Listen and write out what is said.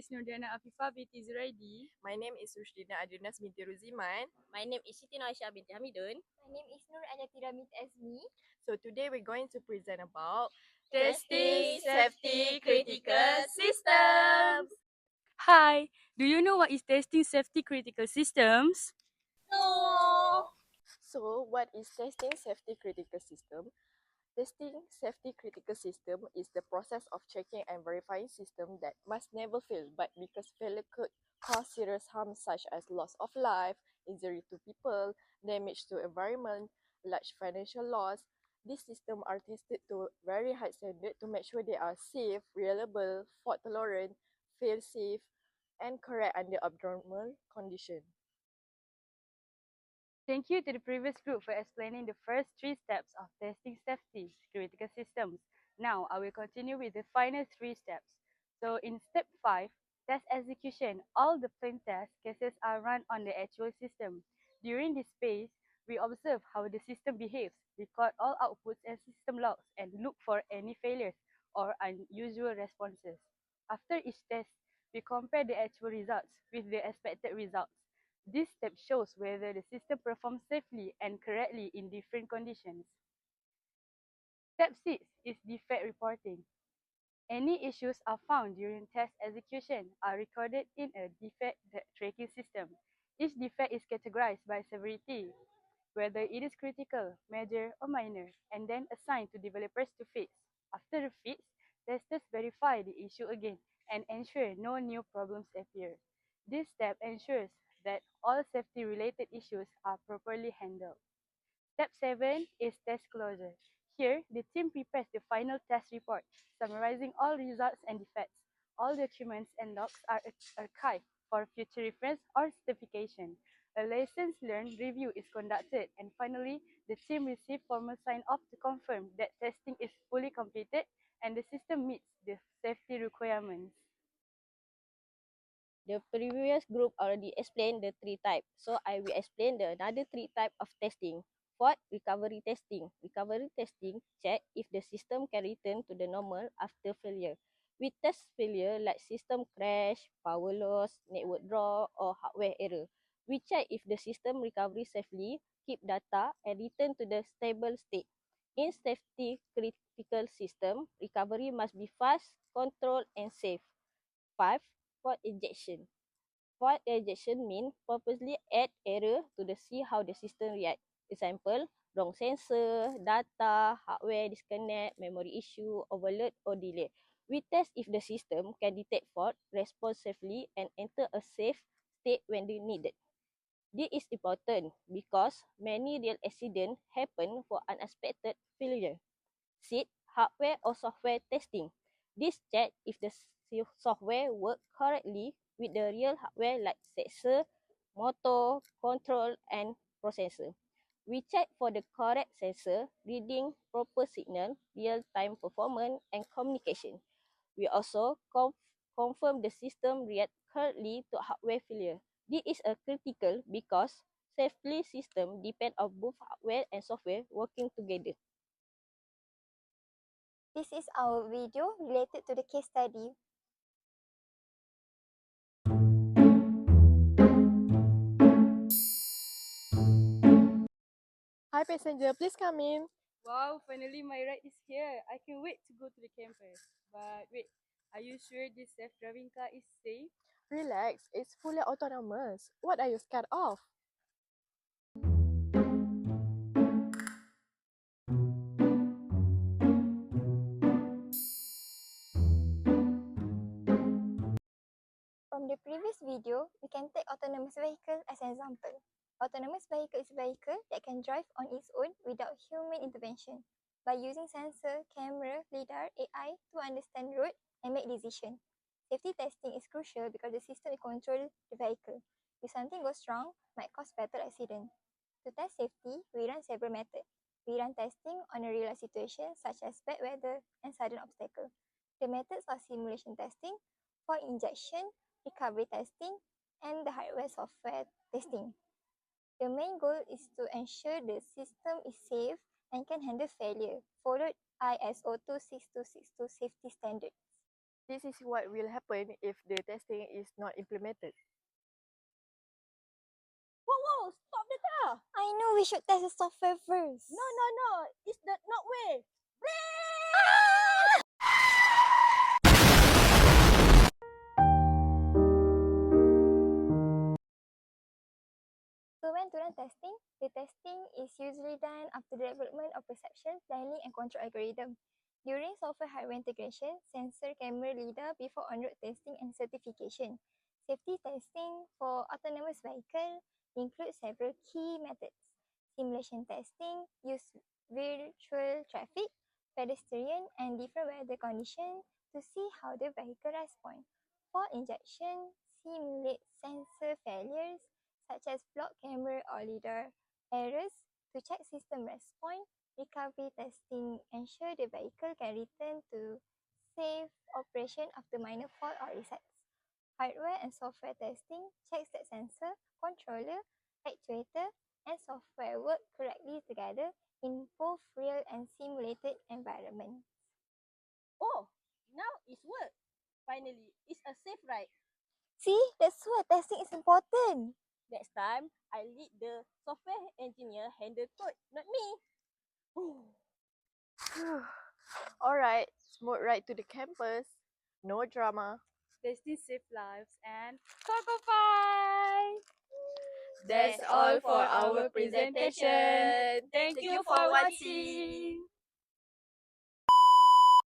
is Nurdiana Afifah binti Zuraidi. My name is Rushdina Adrinas binti Ruziman. My name is Siti Aisyah binti Hamidun. My name is Nur Ajatira Mit Azmi. So today we're going to present about Testing Safety Critical Systems. Hi, do you know what is testing safety critical systems? No. So what is testing safety critical system? Testing safety critical system is the process of checking and verifying system that must never fail, but because failure could cause serious harm such as loss of life, injury to people, damage to environment, large financial loss. These systems are tested to very high standard to make sure they are safe, reliable, fault tolerant, fail safe, and correct under abnormal condition. Thank you to the previous group for explaining the first 3 steps of testing safety critical systems. Now, I will continue with the final 3 steps. So, in step 5, test execution, all the plain test cases are run on the actual system. During this phase, we observe how the system behaves, record all outputs and system logs, and look for any failures or unusual responses. After each test, we compare the actual results with the expected results. This step shows whether the system performs safely and correctly in different conditions. Step 6 is defect reporting. Any issues are found during test execution are recorded in a defect tracking system. Each defect is categorized by severity, whether it is critical, major, or minor, and then assigned to developers to fix. After the fix, testers verify the issue again and ensure no new problems appear. This step ensures that all safety-related issues are properly handled. Step 7 is test closure. Here, the team prepares the final test report, summarizing all results and defects. All documents and logs are archived for future reference or certification. A lessons learned review is conducted, and finally, the team receives formal sign-off to confirm that testing is fully completed and the system meets the safety requirements. The previous group already explained the 3 types, so I will explain the another 3 types of testing. Fourth, recovery testing. Recovery testing check if the system can return to the normal after failure. We test failure like system crash, power loss, network drop, or hardware error. We check if the system recovery safely, keep data, and return to the stable state. In safety critical system, recovery must be fast, controlled, and safe. 5. Fault injection. Fault injection means purposely add error to see how the system react. Example, wrong sensor, data, hardware disconnect, memory issue, overload or delay. We test if the system can detect fault, respond safely, and enter a safe state when they needed. This is important because many real accidents happen for unexpected failure. 6. Hardware or software testing. This check if the software works correctly with the real hardware like sensor, motor, control, and processor. We check for the correct sensor, reading, proper signal, real-time performance, and communication. We also confirm the system react correctly to hardware failure. This is a critical because safely system depend on both hardware and software working together. This is our video related to the case study. Hi passenger, please come in. Wow, finally my ride is here. I can wait to go to the campus. But wait, are you sure this self-driving car is safe? Relax, it's fully autonomous. What are you scared of? From the previous video, we can take autonomous vehicle as an example. Autonomous vehicle is a vehicle that can drive on its own without human intervention by using sensor, camera, LiDAR, AI to understand road and make decisions. Safety testing is crucial because the system will control the vehicle. If something goes wrong, might cause fatal accident. To test safety, we run several methods. We run testing on a real-life situation such as bad weather and sudden obstacle. The methods are simulation testing, fault injection, recovery testing, and the hardware software testing. The main goal is to ensure the system is safe and can handle failure, followed ISO 26262 safety standards. This is what will happen if the testing is not implemented. Whoa, stop the car. I know we should test the software first. No, it's the not way. So when to run testing? The testing is usually done after the development of perception, planning and control algorithm. During software hardware integration, sensor, camera, LiDAR before on-road testing and certification. Safety testing for autonomous vehicle includes several key methods. Simulation testing use virtual traffic, pedestrian and different weather conditions to see how the vehicle responds. For injection, simulate sensor failures such as block camera or LiDAR errors to check system response. Recovery testing ensure the vehicle can return to safe operation after minor fault or resets. Hardware and software testing checks that sensor, controller, actuator, and software work correctly together in both real and simulated environments. Oh, now it's work. Finally, it's a safe ride. See, that's why testing is important. Next time, I lead the software engineer handle code, not me. Alright, smooth ride to the campus. No drama. Testing safe lives and Coco Pie! That's all for our presentation. Thank you for watching.